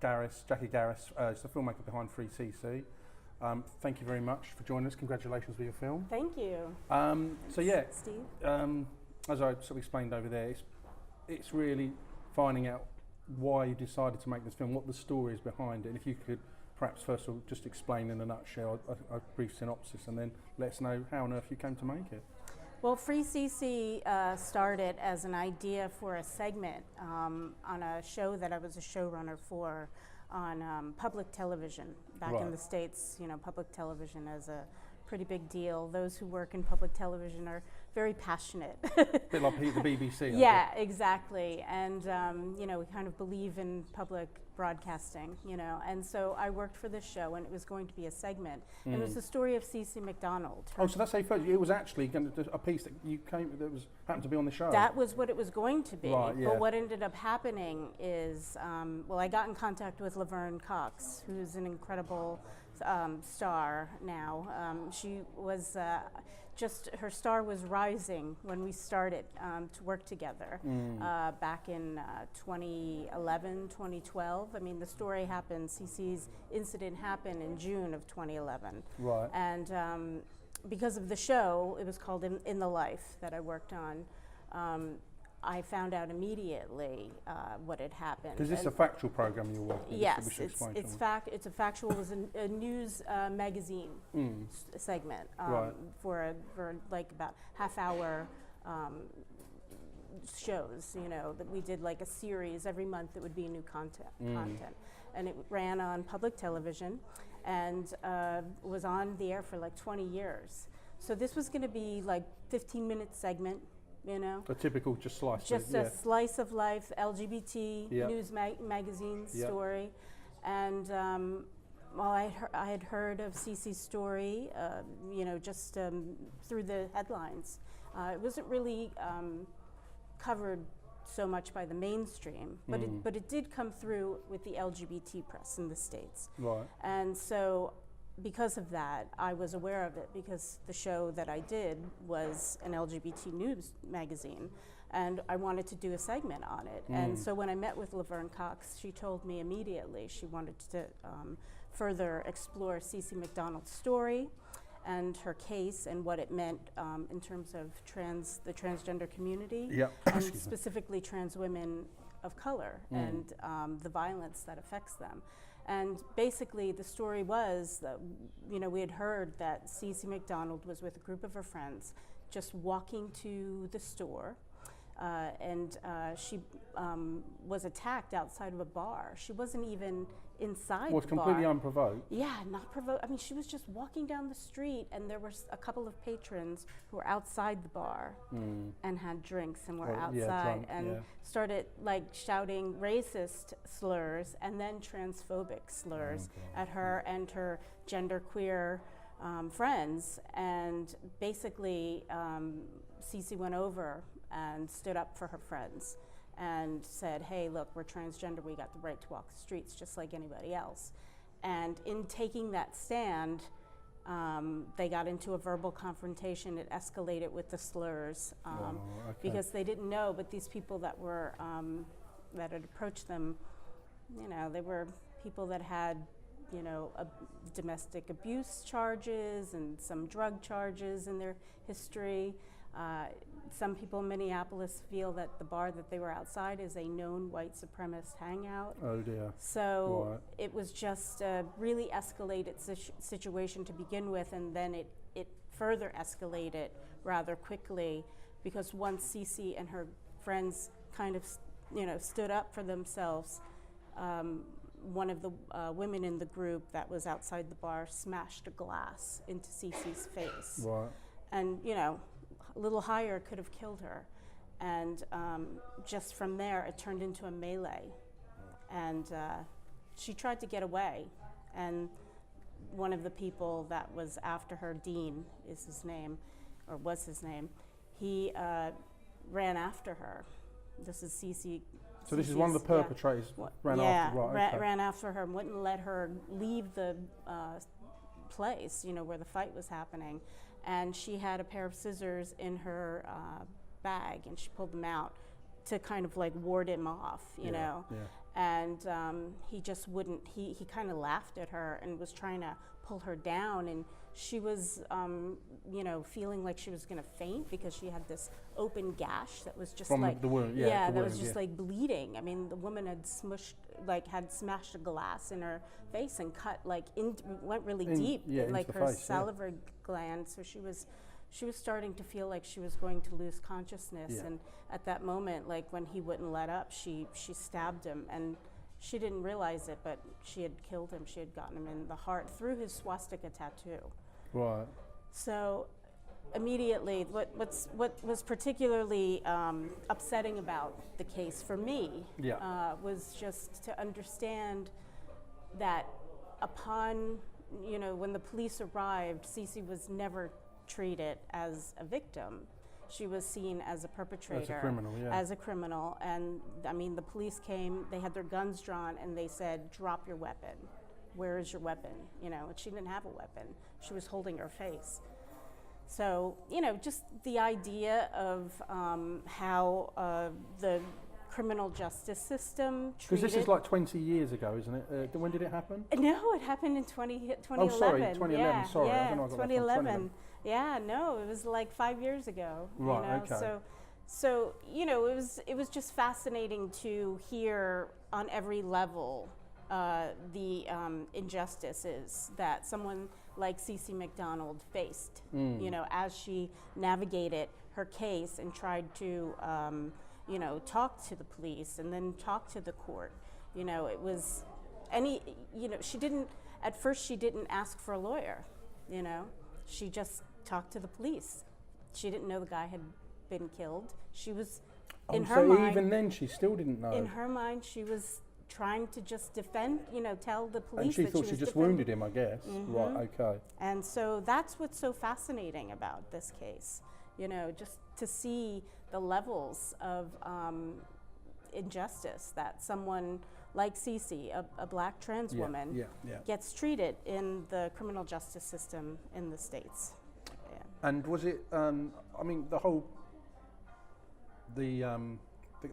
Jackie Gares, is the filmmaker behind Free CeCe. Thank you very much for joining us. Congratulations with your film. Thank you. Steve. As I sort of explained over there, it's really finding out why you decided to make this film, what the story is behind it, and if you could perhaps first of all just explain in a nutshell a brief synopsis, and then let us know how on earth you came to make it. Well, Free CeCe started as an idea for a segment on a show that I was a showrunner for on public television. Back in the States, you know, public television is a pretty big deal. Those who work in public television are very passionate. A bit like the BBC. Yeah, exactly. And, you know, we kind of believe in public broadcasting, you know. And so I worked for this show, and it was going to be a segment. And it was the story of CeCe McDonald. Oh, so that's how you first, it was actually a piece that happened to be on the show. That was what it was going to be. Right, yeah. But what ended up happening is, well, I got in contact with Laverne Cox, who's an incredible star now. She was her star was rising when we started to work together back in 2011, 2012. I mean, the story happened, CeCe's incident happened in June of 2011. Right. And because of the show, it was called In the Life that I worked on. I found out immediately what had happened. Because this is a factual program you're working on. Yes, it's a factual. It was a news magazine segment for like about half-hour shows. You know, that we did like a series every month. That would be new content, and it ran on public television, and was on the air for like 20 years. So this was going to be like 15-minute segment. You know, a typical just slice. Just a slice of life, LGBT news magazine story, and well, I had heard of CeCe's story, you know, just through the headlines. It wasn't really covered so much by the mainstream, but it did come through with the LGBT press in the States. Right. And so, because of that, I was aware of it because the show that I did was an LGBT news magazine, and I wanted to do a segment on it. And so when I met with Laverne Cox, she told me immediately she wanted to further explore CeCe McDonald's story and her case and what it meant in terms of the transgender community, and specifically trans women of color and the violence that affects them. And basically the story was that, you know, we had heard that CeCe McDonald was with a group of her friends just walking to the store, and she was attacked outside of a bar. She wasn't even inside the bar. Completely unprovoked? Yeah, not provoked. I mean, she was just walking down the street, and there were a couple of patrons who were outside the bar and had drinks and were outside and started like shouting racist slurs and then transphobic slurs at her and her genderqueer friends. And basically, CeCe went over and stood up for her friends and said, hey, look, we're transgender, we got the right to walk the streets just like anybody else. And in taking that stand, they got into a verbal confrontation. It escalated with the slurs because they didn't know, but these people that were, that had approached them, you know, they were people that had, you know, domestic abuse charges and some drug charges in their history. Some people in Minneapolis feel that the bar that they were outside is a known white supremacist hangout. Oh dear. So it was just a really escalated situation to begin with, and then it further escalated rather quickly because once CeCe and her friends kind of, you know, stood up for themselves, one of the women in the group that was outside the bar smashed a glass into CeCe's face. Right. And, you know, a little higher could have killed her. And just from there, it turned into a melee. And she tried to get away. And one of the people that was after her, Dean is his name, or was his name, he ran after her. This is CeCe. So this is one of the perpetrators ran after her and wouldn't let her leave the place, you know, where the fight was happening. And she had a pair of scissors in her bag, and she pulled them out to kind of like ward him off, you know. and he just wouldn't. He kind of laughed at her and was trying to pull her down, and she was, feeling like she was going to faint because she had this open gash that was just from like the wound. that was just like bleeding. I mean, the woman had smashed a glass in her face and cut went really deep, like her salivary gland. So she was starting to feel like she was going to lose consciousness, and at that moment, like when he wouldn't let up, she stabbed him, and she didn't realize it, but she had killed him. She had gotten him in the heart through his swastika tattoo. Right. So immediately, what was particularly upsetting about the case for me was just to understand that upon, when the police arrived, CeCe was never treated as a victim. She was seen as a perpetrator. As a criminal, As a criminal. And I mean, the police came, they had their guns drawn, and they said, "Drop your weapon. Where is your weapon?" And she didn't have a weapon. She was holding her face. So, just the idea of how the criminal justice system treated... Because this is like 20 years ago, isn't it? When did it happen? No, it happened in 2011. Oh, sorry, 2011. Yeah, sorry, yeah, I don't know. I got 2011. Yeah, no, it was like 5 years ago. Right, okay. So it was just fascinating to hear on every level the injustices that someone like CeCe McDonald faced. As she navigated her case and tried to talk to the police and then talk to the court. It was she didn't, at first she didn't ask for a lawyer, she just talked to the police. She didn't know the guy had been killed. She was, in her mind, even then she still didn't know. In her mind, she was trying to just defend, tell the police. And she that thought she just wounded him, I guess. Mm-hmm. Right, okay. And so that's what's so fascinating about this case, just to see the levels of injustice that someone like CeCe, a black trans woman, gets treated in the criminal justice system in the States. Yeah. And was it? The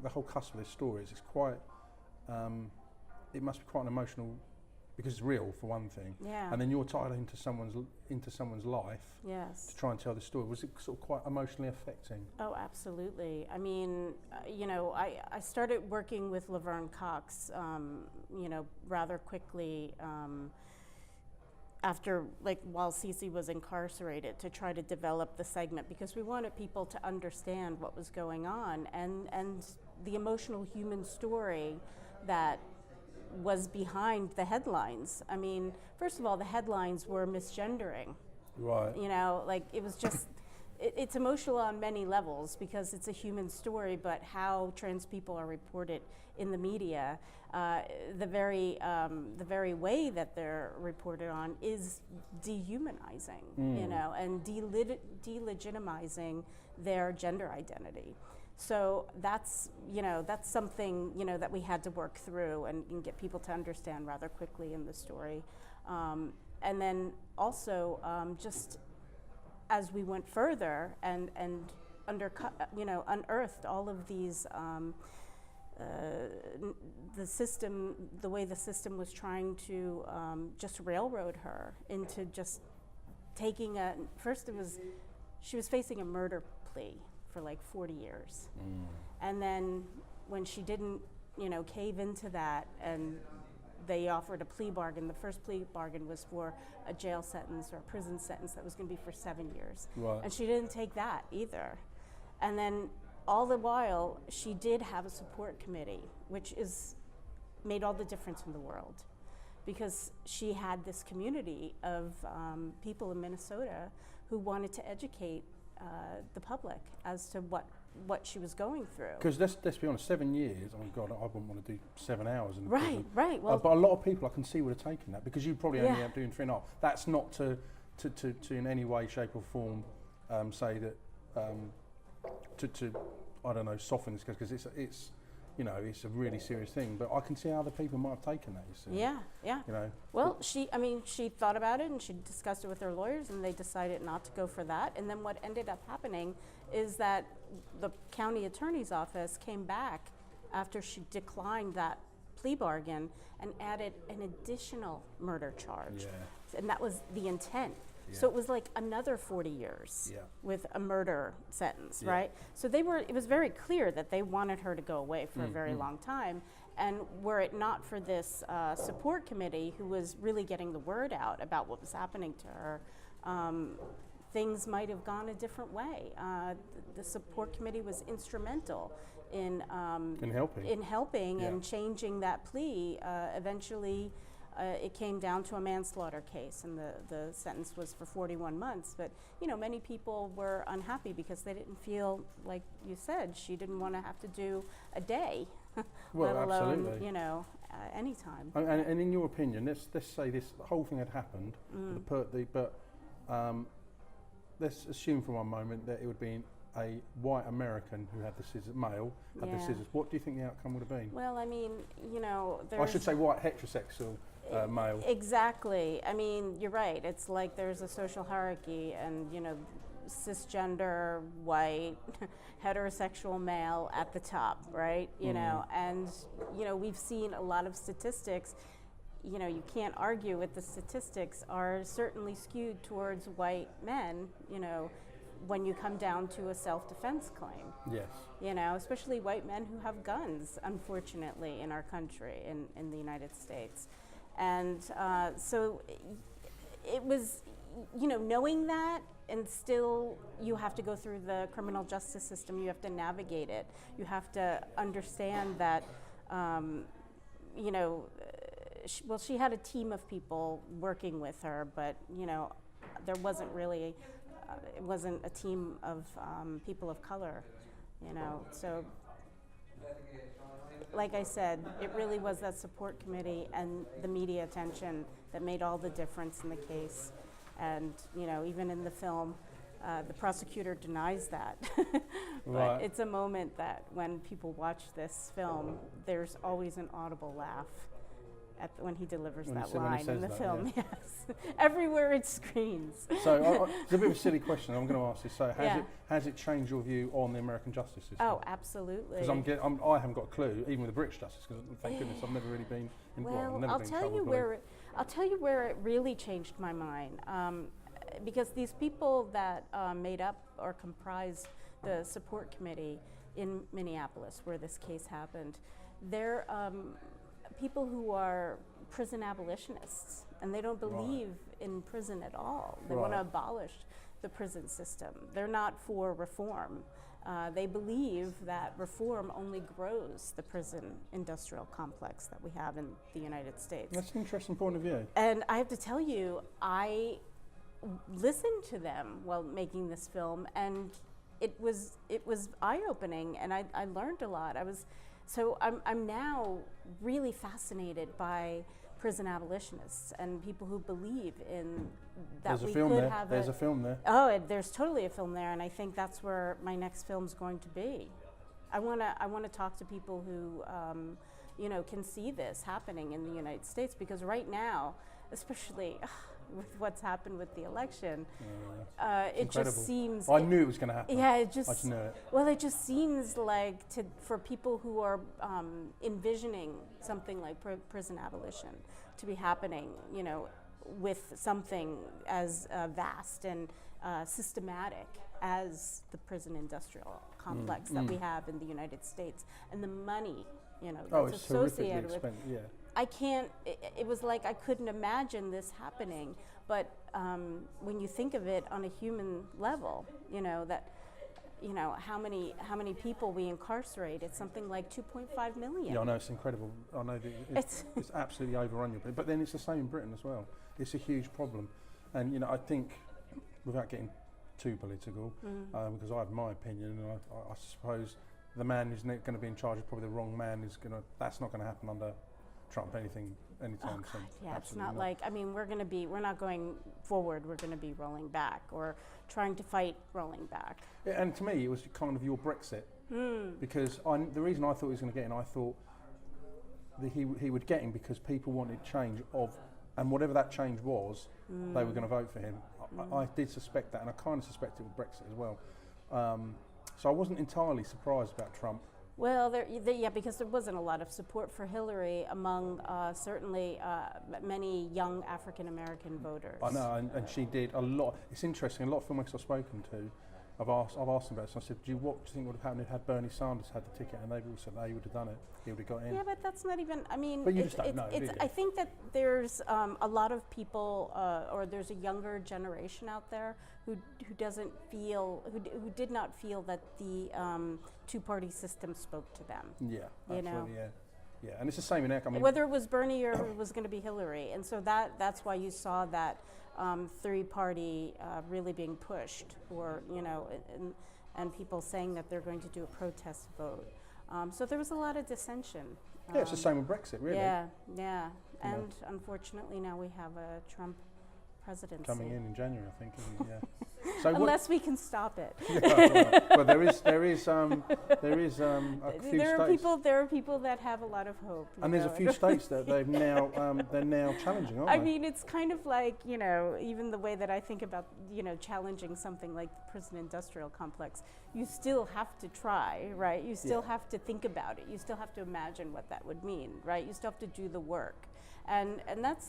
whole cusp of this story is quite. It must be quite an emotional, because it's real for one thing. Yeah. And then you're tied into someone's life. Yes. To try and tell the story. Was it sort of quite emotionally affecting? Oh, absolutely. I mean, I started working with Laverne Cox, rather quickly after, while CeCe was incarcerated, to try to develop the segment, because we wanted people to understand what was going on and the emotional human story that was behind the headlines. I mean, first of all, the headlines were misgendering. Right. It was just, it's emotional on many levels because it's a human story, but how trans people are reported in the media, the very way that they're reported on is dehumanizing, and delegitimizing their gender identity. So that's something, that we had to work through and get people to understand rather quickly in the story. And then also, just as we went further and unearthed all of these, the way the system was trying to just railroad her into just taking she was facing a murder plea for 40 years. And then when she didn't, cave into that, and they offered a plea bargain, the first plea bargain was for a jail sentence or a prison sentence that was going to be for 7 years. Right. And she didn't take that either. And then all the while, she did have a support committee, which made all the difference in the world, because she had this community of people in Minnesota who wanted to educate the public as to what she was going through. Because let's be honest, 7 years, I mean, God, I wouldn't want to do 7 hours in the prison. Right. Well, but a lot of people I can see would have taken that, because you probably only end up doing 3.5. That's not to in any way, shape or form say that to I don't know, soften this, because it's it's a really serious thing. But I can see how other people might have taken that. You see. Yeah. Well, she thought about it and she discussed it with her lawyers, and they decided not to go for that. And then what ended up happening is that the county attorney's office came back after she declined that plea bargain and added an additional murder charge. Yeah. And that was the intent. Yeah. So it was like another 40 years with a murder sentence, right? So it was very clear that they wanted her to go away for a very long time. And were it not for this support committee who was really getting the word out about what was happening to her, things might have gone a different way. The support committee was instrumental in helping and changing that plea. Eventually, it came down to a manslaughter case, and the sentence was for 41 months. But many people were unhappy because they didn't feel, like you said, she didn't want to have to do a day, well, let alone absolutely. any time. And in your opinion, let's say the whole thing had happened, but let's assume for one moment that it would be a white American who had the scissors, male, had the scissors. What do you think the outcome would have been? Well, I mean, I should say white heterosexual male. Exactly. I mean, you're right. It's like there's a social hierarchy, and cisgender, white, heterosexual male at the top, right? And we've seen a lot of statistics. You can't argue with the statistics are certainly skewed towards white men, when you come down to a self-defense claim. Yes. Especially white men who have guns, unfortunately, in our country, in the United States. And so it was, knowing that, and still you have to go through the criminal justice system, you have to navigate it. You have to understand that, she had a team of people working with her, but, there wasn't really, it wasn't a team of people of color, so like I said, it really was that support committee and the media attention that made all the difference in the case. And, even in the film, the prosecutor denies that. But it's a moment that when people watch this film, there's always an audible laugh when he delivers that line in the film. Yeah. Yes, everywhere it screens. So it's a bit of a silly question. I'm going to ask you. So has it changed your view on the American justice system? Oh, absolutely. Because I haven't got a clue, even with the British justice. Because thank goodness I've never really been involved. Well, I'll tell you where it really changed my mind. Because these people that made up or comprised the support committee in Minneapolis, where this case happened, they're people who are prison abolitionists, and they don't believe in prison at all. They want to abolish the prison system. They're not for reform. They believe that reform only grows the prison industrial complex that we have in the United States. That's an interesting point of view. And I have to tell you, I listened to them while making this film, and it was eye-opening, and I learned a lot. I'm now really fascinated by prison abolitionists and people who believe in that. There's a film there. Oh, there's totally a film there, and I think that's where my next film's going to be. I want to talk to people who can see this happening in the United States, because right now, especially with what's happened with the election, it just seems. I knew it was going to happen. Yeah, I just knew it. Well, it just seems like for people who are envisioning something like prison abolition to be happening, with something as vast and systematic as the prison industrial complex that we have in the United States, and the money, that's associated with. I can't. It was like I couldn't imagine this happening. But when you think of it on a human level, how many people we incarcerate, it's something like 2.5 million. Yeah, I know, it's incredible. I know that it's absolutely overrun. But then it's the same in Britain as well. It's a huge problem, and I think, without getting too political, because I have my opinion, and I suppose the man who's going to be in charge is probably the wrong man. That's not going to happen under Trump anytime soon. Yeah, it's not like, we're not going forward, we're going to be rolling back or trying to fight rolling back. Yeah, and to me, it was kind of your Brexit, because the reason I thought he was going to get in, I thought that he would get in because people wanted change and whatever that change was, they were going to vote for him. I did suspect that, and I kind of suspected with Brexit as well. So I wasn't entirely surprised about Trump Well, yeah, because there wasn't a lot of support for Hillary among certainly many young African American voters. I know, and she did a lot. It's interesting. A lot of filmmakers I've spoken to, I've asked them about this. And I said, what do you think would have happened if had Bernie Sanders had the ticket? And they've all said, he would have done it. He would have got in. Yeah, but that's not even. I mean, but you just don't know. I think that there's a lot of people, or there's a younger generation out there who doesn't feel, who did not feel that the two-party system spoke to them. Yeah, absolutely. You know? Yeah, and it's the same in America. Whether it was Bernie or it was going to be Hillary, and so that's why you saw that three-party really being pushed, or and people saying that they're going to do a protest vote. So there was a lot of dissension. Yeah, it's the same with Brexit, really. Yeah, and unfortunately now we have a Trump presidency coming in January, I think. Isn't it? Yeah. So unless we can stop it. Yeah, well, there is a few states. There are people that have a lot of hope. And there's a few states that they're now challenging, aren't they? I mean, it's kind of like, even the way that I think about, challenging something like the prison industrial complex, you still have to try, right? You still have to think about it. You still have to imagine what that would mean, right? You still have to do the work. And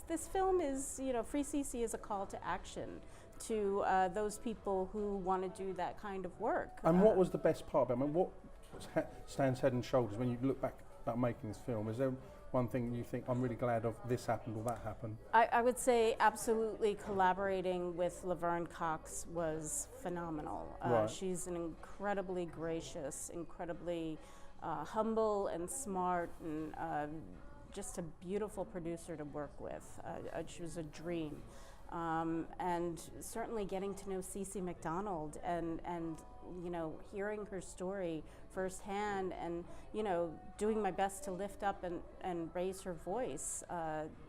this film is, Free CeCe is a call to action to those people who want to do that kind of work. And what was the best part about it? I mean, what stands head and shoulders when you look back at making this film? Is there one thing you think, I'm really glad of this happened or that happened? I would say absolutely collaborating with Laverne Cox was phenomenal. Right. She's an incredibly gracious, incredibly humble and smart, and just a beautiful producer to work with. She was a dream. And certainly getting to know CeCe McDonald and hearing her story firsthand, and doing my best to lift up and raise her voice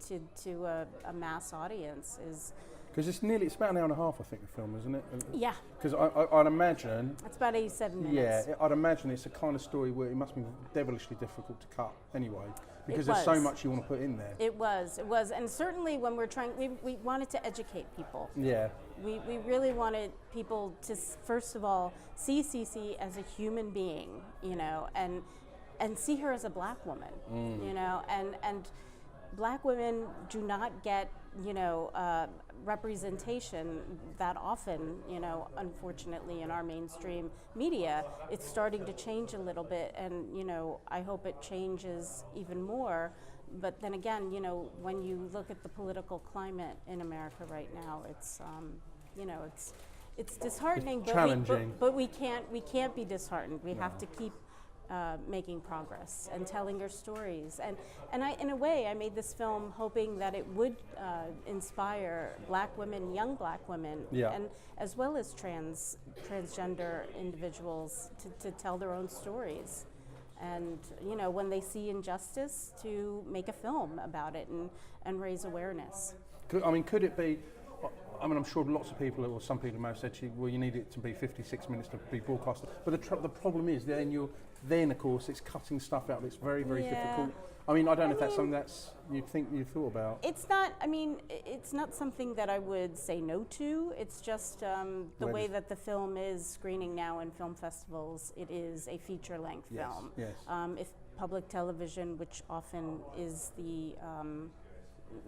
to a mass audience is. Because it's about an hour and a half, I think, the film, isn't it? Yeah. Because I'd imagine. It's about 87 minutes. Yeah, I'd imagine it's a kind of story where it must be devilishly difficult to cut anyway, because there's so much you want to put in there. It was, and certainly when we're trying, we wanted to educate people. Yeah. We really wanted people to, first of all, see CeCe as a human being, and see her as a black woman, and black women do not get, representation that often, unfortunately in our mainstream media. It's starting to change a little bit, and, I hope it changes even more. But then again, when you look at the political climate in America right now, it's, it's disheartening. It's challenging. But we can't be disheartened. We have to keep making progress and telling her stories. And I, in a way, I made this film hoping that it would inspire black women, young black women, and as well as transgender individuals to tell their own stories. And when they see injustice, to make a film about it and raise awareness. Could it be? I'm sure lots of people, or some people may have said to you, well, you need it to be 56 minutes to be broadcasted. But the problem is, then of course, it's cutting stuff out that's very, very difficult. I don't know if that's something you've thought about. It's not. It's not something that I would say no to. It's just the way that the film is screening now in film festivals. It is a feature-length film. Yes. If public television, which often is the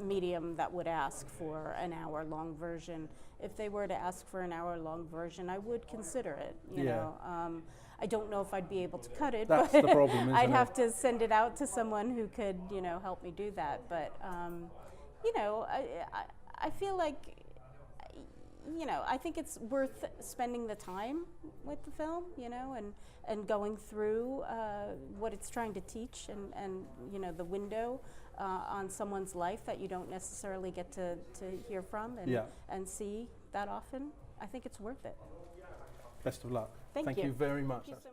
medium that would ask for an hour-long version, if they were to ask for an hour-long version, I would consider it. You know. I don't know if I'd be able to cut it. That's but the problem, isn't I'd it? have to send it out to someone who could, help me do that. But, I feel like, I think it's worth spending the time with the film, and going through what it's trying to teach, and the window on someone's life that you don't necessarily get to hear from and see that often. I think it's worth it. Best of luck. Thank you very much. Thank you so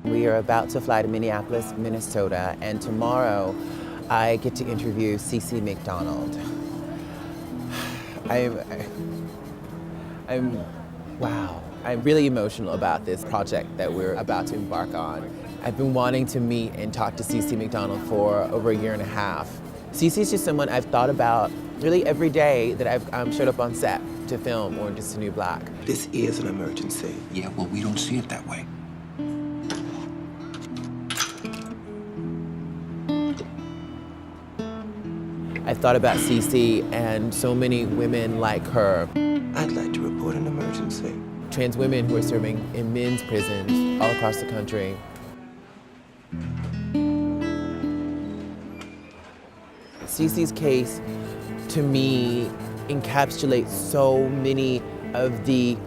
much. We are about to fly to Minneapolis, Minnesota, and tomorrow I get to interview CeCe McDonald. I'm really emotional about this project that we're about to embark on. I've been wanting to meet and talk to CeCe McDonald for over a year and a half. CeCe is just someone I've thought about really every day that I've showed up on set to film Orange is the New Black. This is an emergency. Yeah, well, we don't see it that way. I've thought about CeCe and so many women like her. I'd like to report an emergency. Trans women who are serving in men's prisons all across the country. CeCe's case, to me, encapsulates so many of the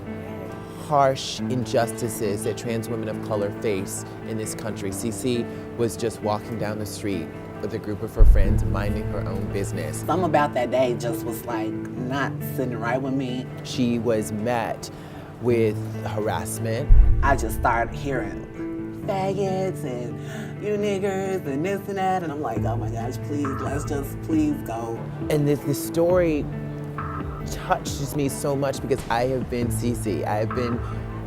harsh injustices that trans women of color face in this country. CeCe was just walking down the street with a group of her friends minding her own business. Something about that day just was like not sitting right with me. She was met with harassment. I just started hearing faggots and you niggers and this and that, and I'm like, oh my gosh, please, let's just please go. And this story touches me so much because I have been CeCe. I have been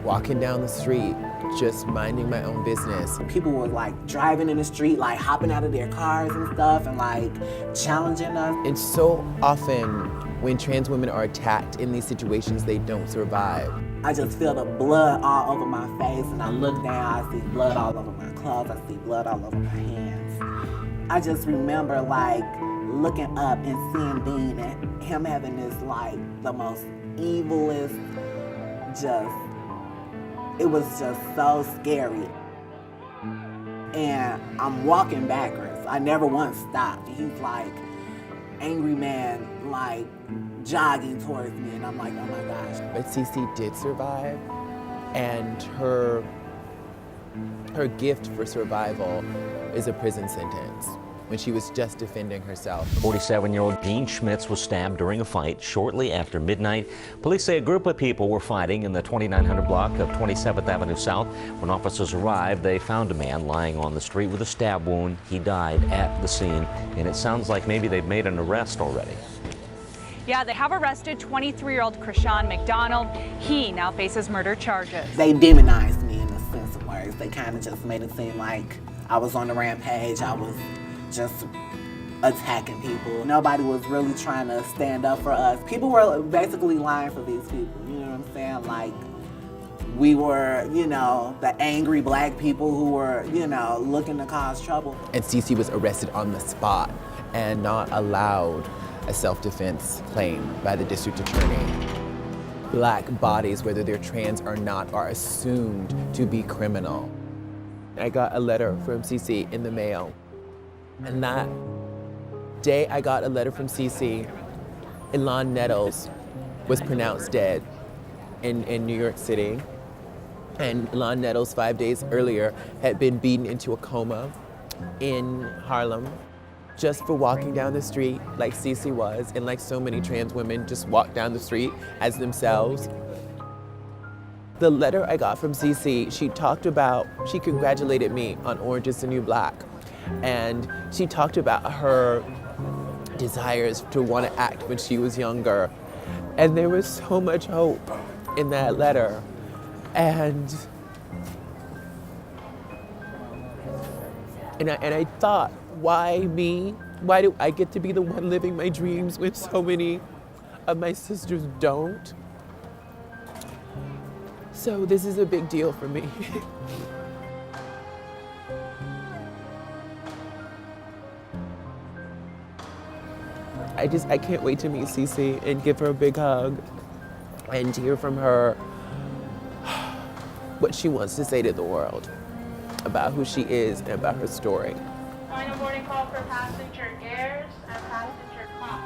walking down the street just minding my own business. People were like driving in the street, like hopping out of their cars and stuff and like challenging us. And so often when trans women are attacked in these situations, they don't survive. I just feel the blood all over my face, and I look down, I see blood all over my clothes, I see blood all over my hands. I just remember like looking up and seeing Dean and him having this like the most evilest, it was just so scary. And I'm walking backwards. I never once stopped. He's like, angry man, like jogging towards me, and I'm like, oh my gosh. But CeCe did survive, and her gift for survival is a prison sentence when she was just defending herself. 47-year-old Jean Schmitz was stabbed during a fight shortly after midnight. Police say a group of people were fighting in the 2900 block of 27th Avenue South. When officers arrived, they found a man lying on the street with a stab wound. He died at the scene, and it sounds like maybe they've made an arrest already. Yeah, they have arrested 23-year-old Krishan McDonald. He now faces murder charges. They demonized me in the sense of words. They kind of just made it seem like I was on the rampage. I was just attacking people. Nobody was really trying to stand up for us. People were basically lying for these people, you know what I'm saying? Like, we were, you know, the angry black people who were, you know, looking to cause trouble. And CeCe was arrested on the spot and not allowed a self-defense claim by the district attorney. Black bodies, whether they're trans or not, are assumed to be criminal. I got a letter from CeCe in the mail. And that day I got a letter from CeCe, Ilan Nettles was pronounced dead in New York City. And Ilan Nettles 5 days earlier had been beaten into a coma in Harlem just for walking down the street like CeCe was, and like so many trans women just walk down the street as themselves. The letter I got from CeCe, she congratulated me on Orange is the New Black. And she talked about her desires to want to act when she was younger. And there was so much hope in that letter. And I thought, why me? Why do I get to be the one living my dreams when so many of my sisters don't? So this is a big deal for me. I can't wait to meet CeCe and give her a big hug and hear from her what she wants to say to the world about who she is and about her story. Final boarding call for passenger Gares and passenger Cloud.